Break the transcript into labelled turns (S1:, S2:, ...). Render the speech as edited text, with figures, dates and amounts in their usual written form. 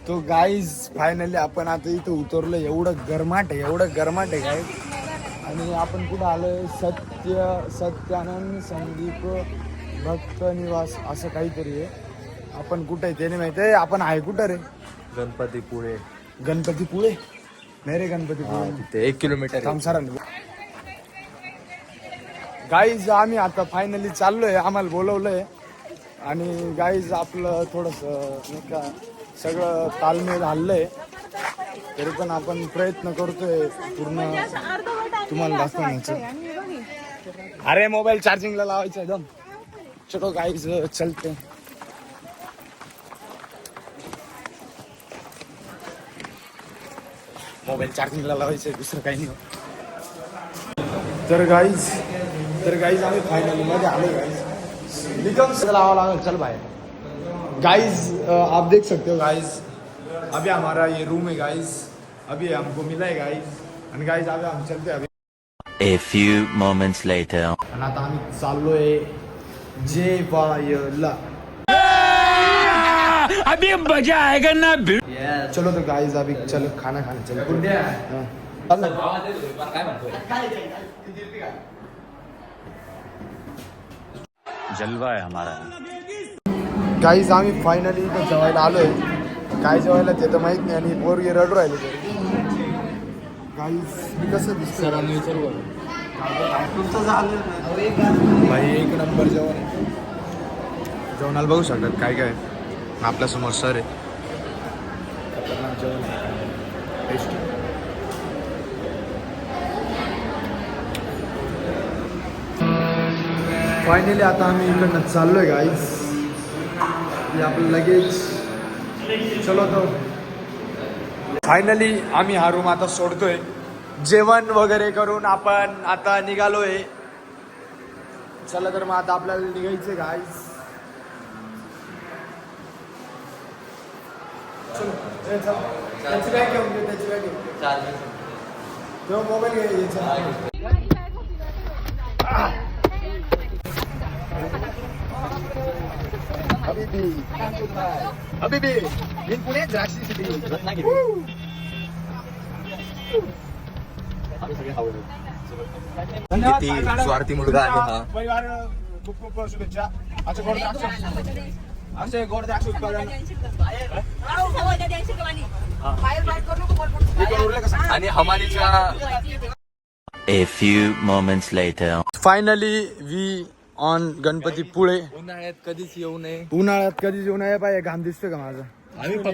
S1: तो guys finally आपण आता इथं उतरलो. एवढं गरमाट आहे काय. आणि आपण कुठं आलोय, सत्यानंद संदीप भक्त निवास असं काहीतरी आहे. आपण कुठं आहे ते नाही माहिती आहे. आपण आहे कुठं रे?
S2: गणपतीपुळे.
S1: गणपतीपुळे नाही रे, गणपतीपुळे
S2: तिथे 1 किलोमीटर.
S1: सरांनी गाईज आम्ही आता फायनली चाललोय. आम्हाला बोलवलंय. आणि गाईज आपलं थोडंसं नाही का सगळं तालमेल हल्लंय. तरी पण आपण प्रयत्न करतोय पूर्ण तुम्हाला दाखवण्याचं. अरे मोबाईल चार्जिंगला लावायचं एकदम. चलो गाईज चलते. मोबाईल चार्जिंगला लावायचं, दुसरं काही नाही. तर गाईज आम्ही फायनली मध्ये आलो. गाईज लावा लागेल. चल बाय गाइज, आप देख सकते हो गाइज, अभी हमारा ये रूम है गाइज. अभी हमको मिला है गाइज. आणि गाइज अभी हम चलते अभी.
S3: A few moments later.
S1: आणि आता आम्ही चाललोय जेवायला.
S3: अभी मजा आएगा ना.
S1: चलो तो गाइज अभी चलो खाना खाने चलते.
S3: जलवा है हमारा.
S1: गाईज आम्ही फायनली इथं जेवायला आलोय. काय जेवायला ते तर माहित नाही. आणि पोरगी रडू राहिले तरी. गाईज मी कसं दिसतो भाई, एक नंबर जेवण. जेवणाला बघू शकतात काय काय आपल्यासमोर सर आहे. खतरनाक जेवण आहे. टेस्टी. फायनली आता आम्ही इकडनं चाललोय गाईज. आपलं लगेच चलो तो. फायनली आम्ही हा रूम आता सोडतोय. जेवण वगैरे करून आपण आता निघालोय. चला तर मग आता आपल्याला निघायचं गाईज. चलो त्याची बॅग घेऊन घे. त्याची बॅग घेऊन तो मोबाईल घे. अभी इन पुणे द्राक्षी सिटी
S2: किती स्वार्थी मुलगा आहे हा.
S1: परिवार खूप खूप शुभेच्छा. असे गोड द्राक्ष उत्पादन.
S2: आणि हमालीच्या.
S3: A few moments later.
S1: Finally we on Ganpatipule.
S2: उन्हाळ्यात कधीच येऊ नये.
S1: उन्हाळ्यात कधीच येऊ नये. पाहिजे घाम दिसतोय का माझा.
S2: आम्ही